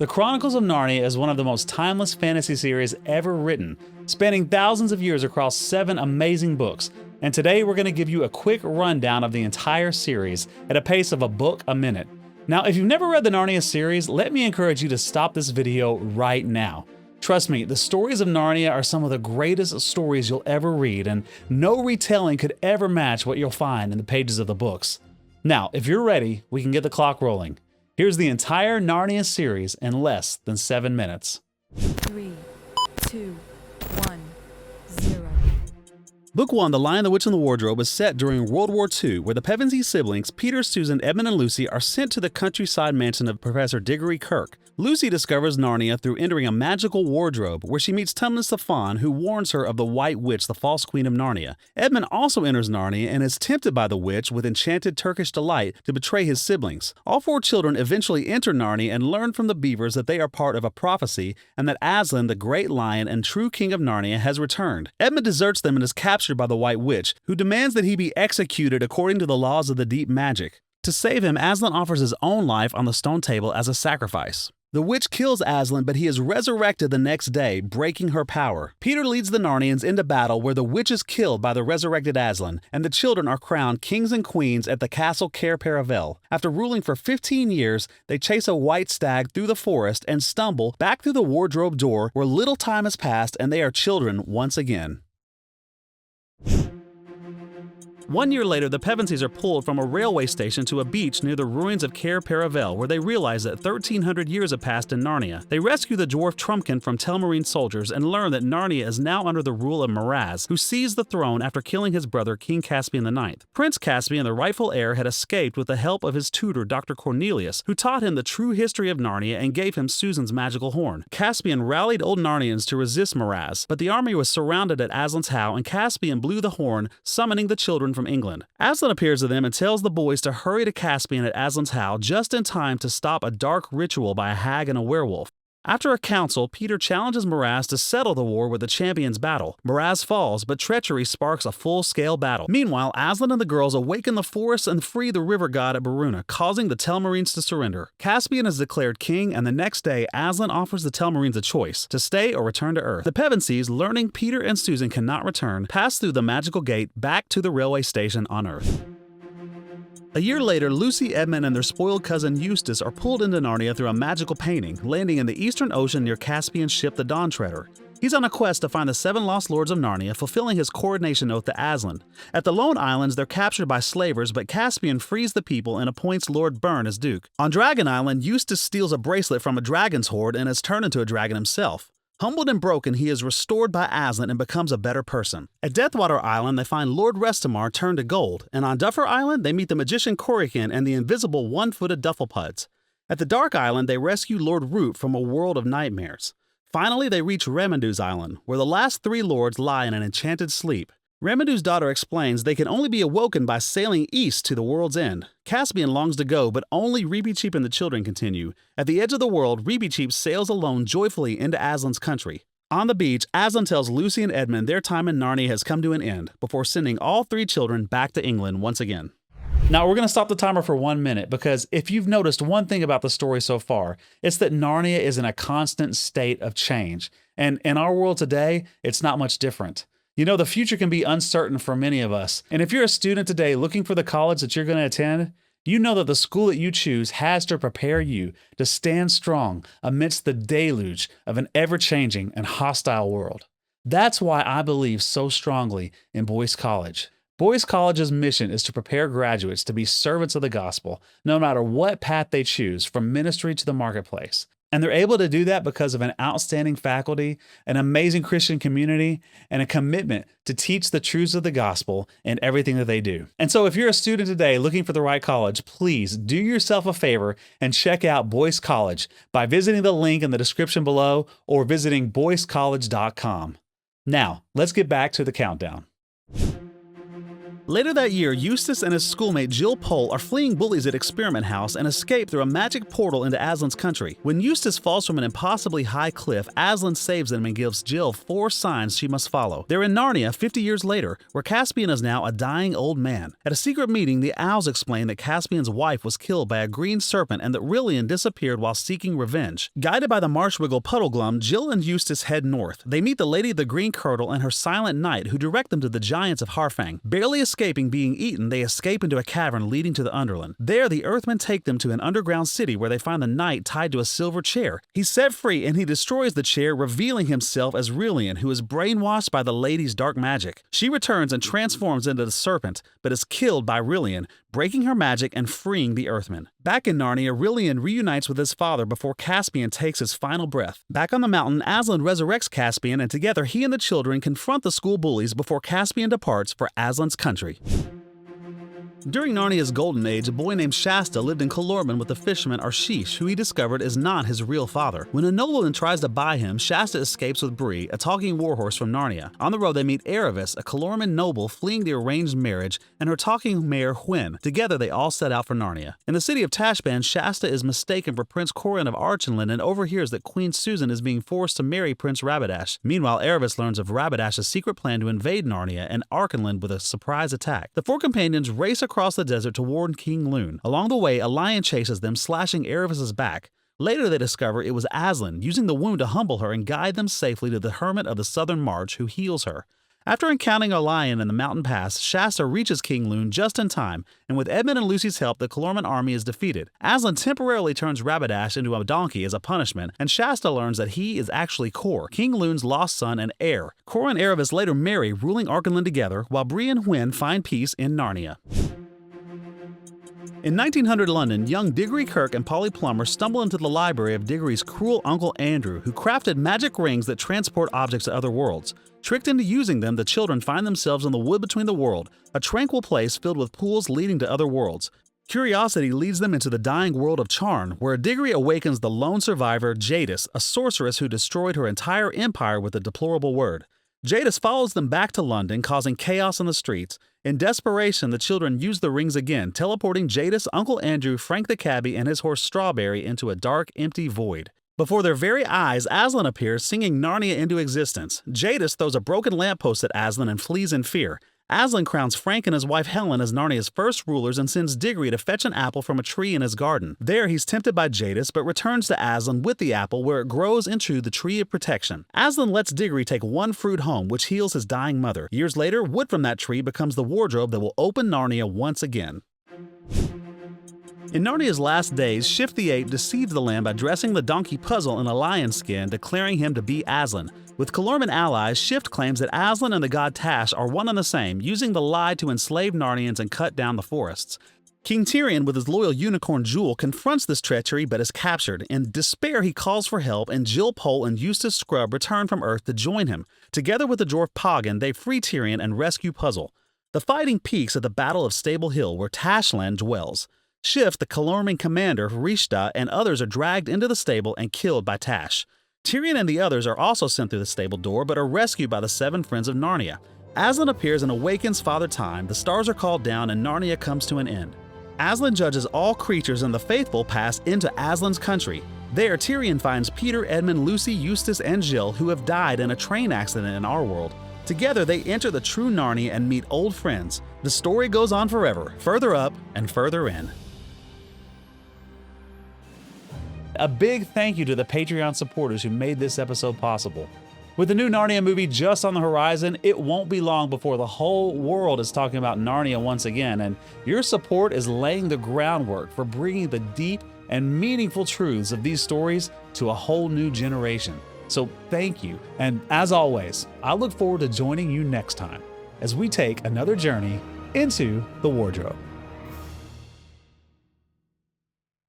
The Chronicles of Narnia is one of the most timeless fantasy series ever written, spanning thousands of years across 7 amazing books. And today we're going to give you a quick rundown of the entire series at a pace of a book a minute. Now, if you've never read the Narnia series, let me encourage you to stop this video right now. Trust me, the stories of Narnia are some of the greatest stories you'll ever read, and no retelling could ever match what you'll find in the pages of the books. Now, if you're ready, we can get the clock rolling. Here's the entire Narnia series in less than 7 minutes. 3, 2, 1, 0. Book 1, The Lion, the Witch, and the Wardrobe, is set during World War II, where the Pevensey siblings, Peter, Susan, Edmund, and Lucy, are sent to the countryside mansion of Professor Diggory Kirke. Lucy discovers Narnia through entering a magical wardrobe, where she meets Tumnus the Faun, who warns her of the White Witch, the false queen of Narnia. Edmund also enters Narnia and is tempted by the witch with enchanted Turkish delight to betray his siblings. All 4 children eventually enter Narnia and learn from the beavers that they are part of a prophecy and that Aslan, the great lion and true king of Narnia, has returned. Edmund deserts them and is captured by the White Witch, who demands that he be executed according to the laws of the deep magic. To save him, Aslan offers his own life on the stone table as a sacrifice. The witch kills Aslan, but he is resurrected the next day, breaking her power. Peter leads the Narnians into battle where the witch is killed by the resurrected Aslan, and the children are crowned kings and queens at the castle Cair Paravel. After ruling for 15 years, they chase a white stag through the forest and stumble back through the wardrobe door where little time has passed and they are children once again. 1 year later, the Pevenseys are pulled from a railway station to a beach near the ruins of Cair Paravel, where they realize that 1,300 years have passed in Narnia. They rescue the dwarf Trumpkin from Telmarine soldiers and learn that Narnia is now under the rule of Miraz, who seized the throne after killing his brother King Caspian IX. Prince Caspian, the rightful heir, had escaped with the help of his tutor Dr. Cornelius, who taught him the true history of Narnia and gave him Susan's magical horn. Caspian rallied old Narnians to resist Miraz, but the army was surrounded at Aslan's Howe and Caspian blew the horn, summoning the children from England. Aslan appears to them and tells the boys to hurry to Caspian at Aslan's Howe just in time to stop a dark ritual by a hag and a werewolf. After a council, Peter challenges Miraz to settle the war with the champions' battle. Miraz falls, but treachery sparks a full-scale battle. Meanwhile, Aslan and the girls awaken the forest and free the river god at Baruna, causing the Telmarines to surrender. Caspian is declared king, and the next day, Aslan offers the Telmarines a choice, to stay or return to Earth. The Pevenseys, learning Peter and Susan cannot return, pass through the magical gate back to the railway station on Earth. A year later, Lucy, Edmund, and their spoiled cousin Eustace are pulled into Narnia through a magical painting, landing in the Eastern Ocean near Caspian's ship, the Dawn Treader. He's on a quest to find the 7 lost lords of Narnia, fulfilling his coronation oath to Aslan. At the Lone Islands, they're captured by slavers, but Caspian frees the people and appoints Lord Byrne as Duke. On Dragon Island, Eustace steals a bracelet from a dragon's hoard and is turned into a dragon himself. Humbled and broken, he is restored by Aslan and becomes a better person. At Deathwater Island, they find Lord Restamar turned to gold, and on Duffer Island, they meet the magician Corican and the invisible one-footed Dufflepuds. At the Dark Island, they rescue Lord Root from a world of nightmares. Finally, they reach Remendu's Island, where the last 3 lords lie in an enchanted sleep. Remendu's daughter explains they can only be awoken by sailing east to the world's end. Caspian longs to go, but only Reepicheep and the children continue. At the edge of the world, Reepicheep sails alone joyfully into Aslan's country. On the beach, Aslan tells Lucy and Edmund their time in Narnia has come to an end, before sending all 3 children back to England once again. Now, we're going to stop the timer for 1 minute, because if you've noticed one thing about the story so far, it's that Narnia is in a constant state of change. And in our world today, it's not much different. You know, the future can be uncertain for many of us. And if you're a student today looking for the college that you're going to attend, you know that the school that you choose has to prepare you to stand strong amidst the deluge of an ever-changing and hostile world. That's why I believe so strongly in Boyce College. Boyce College's mission is to prepare graduates to be servants of the gospel, no matter what path they choose, from ministry to the marketplace. And they're able to do that because of an outstanding faculty, an amazing Christian community, and a commitment to teach the truths of the gospel in everything that they do. And so if you're a student today looking for the right college, please do yourself a favor and check out Boyce College by visiting the link in the description below or visiting boycecollege.com. Now, let's get back to the countdown. Later that year, Eustace and his schoolmate Jill Pole are fleeing bullies at Experiment House and escape through a magic portal into Aslan's country. When Eustace falls from an impossibly high cliff, Aslan saves them and gives Jill 4 signs she must follow. They're in Narnia 50 years later, where Caspian is now a dying old man. At a secret meeting, the owls explain that Caspian's wife was killed by a green serpent and that Rillian disappeared while seeking revenge. Guided by the marshwiggle Puddleglum, Jill and Eustace head north. They meet the Lady of the Green Kirtle and her silent knight, who direct them to the giants of Harfang. Barely escaping being eaten, they escape into a cavern leading to the Underland. There, the Earthmen take them to an underground city where they find the knight tied to a silver chair. He's set free and he destroys the chair, revealing himself as Rillian, who is brainwashed by the lady's dark magic. She returns and transforms into the serpent, but is killed by Rillian, breaking her magic and freeing the Earthmen. Back in Narnia, Rillian reunites with his father before Caspian takes his final breath. Back on the mountain, Aslan resurrects Caspian, and together he and the children confront the school bullies before Caspian departs for Aslan's country. During Narnia's golden age, a boy named Shasta lived in Calormen with the fisherman Arshish, who he discovered is not his real father. When a nobleman tries to buy him, Shasta escapes with Bree, a talking warhorse from Narnia. On the road, they meet Aravis, a Calormen noble fleeing the arranged marriage, and her talking mare Hwyn. Together, they all set out for Narnia. In the city of Tashbaan, Shasta is mistaken for Prince Corin of Archenland and overhears that Queen Susan is being forced to marry Prince Rabadash. Meanwhile, Aravis learns of Rabadash's secret plan to invade Narnia and Archenland with a surprise attack. The 4 companions race across the desert to warn King Lune. Along the way, a lion chases them, slashing Aravis's back. Later, they discover it was Aslan, using the wound to humble her and guide them safely to the hermit of the southern march, who heals her. After encountering a lion in the mountain pass, Shasta reaches King Lune just in time, and with Edmund and Lucy's help, the Calormen army is defeated. Aslan temporarily turns Rabadash into a donkey as a punishment, and Shasta learns that he is actually Cor, King Lune's lost son and heir. Cor and Aravis later marry, ruling Archenland together, while Bree and Hwyn find peace in Narnia. In 1900 London, young Diggory Kirk and Polly Plummer stumble into the library of Diggory's cruel Uncle Andrew, who crafted magic rings that transport objects to other worlds. Tricked into using them, the children find themselves in the Wood Between the World, a tranquil place filled with pools leading to other worlds. Curiosity leads them into the dying world of Charn, where Diggory awakens the lone survivor, Jadis, a sorceress who destroyed her entire empire with a deplorable word. Jadis follows them back to London, causing chaos in the streets. In desperation, the children use the rings again, teleporting Jadis, Uncle Andrew, Frank the Cabbie, and his horse Strawberry into a dark, empty void. Before their very eyes, Aslan appears, singing Narnia into existence. Jadis throws a broken lamppost at Aslan and flees in fear. Aslan crowns Frank and his wife Helen as Narnia's first rulers and sends Diggory to fetch an apple from a tree in his garden. There, he's tempted by Jadis, but returns to Aslan with the apple, where it grows into the Tree of Protection. Aslan lets Diggory take one fruit home, which heals his dying mother. Years later, wood from that tree becomes the wardrobe that will open Narnia once again. In Narnia's last days, Shift the Ape deceives the land by dressing the donkey Puzzle in a lion's skin, declaring him to be Aslan. With Calormen allies, Shift claims that Aslan and the god Tash are one and the same, using the lie to enslave Narnians and cut down the forests. King Tyrion, with his loyal unicorn Jewel, confronts this treachery but is captured. In despair, he calls for help, and Jill Pole and Eustace Scrubb return from Earth to join him. Together with the dwarf Poggin, they free Tyrion and rescue Puzzle. The fighting peaks at the Battle of Stable Hill, where Tashland dwells. Shift, the Calormen commander, Rishta, and others are dragged into the stable and killed by Tash. Tyrion and the others are also sent through the stable door, but are rescued by the 7 friends of Narnia. Aslan appears and awakens Father Time, the stars are called down, and Narnia comes to an end. Aslan judges all creatures, and the faithful pass into Aslan's country. There, Tyrion finds Peter, Edmund, Lucy, Eustace, and Jill, who have died in a train accident in our world. Together, they enter the true Narnia and meet old friends. The story goes on forever, further up and further in. A big thank you to the Patreon supporters who made this episode possible. With the new Narnia movie just on the horizon, it won't be long before the whole world is talking about Narnia once again, and your support is laying the groundwork for bringing the deep and meaningful truths of these stories to a whole new generation. So thank you, and as always, I look forward to joining you next time as we take another journey into the wardrobe.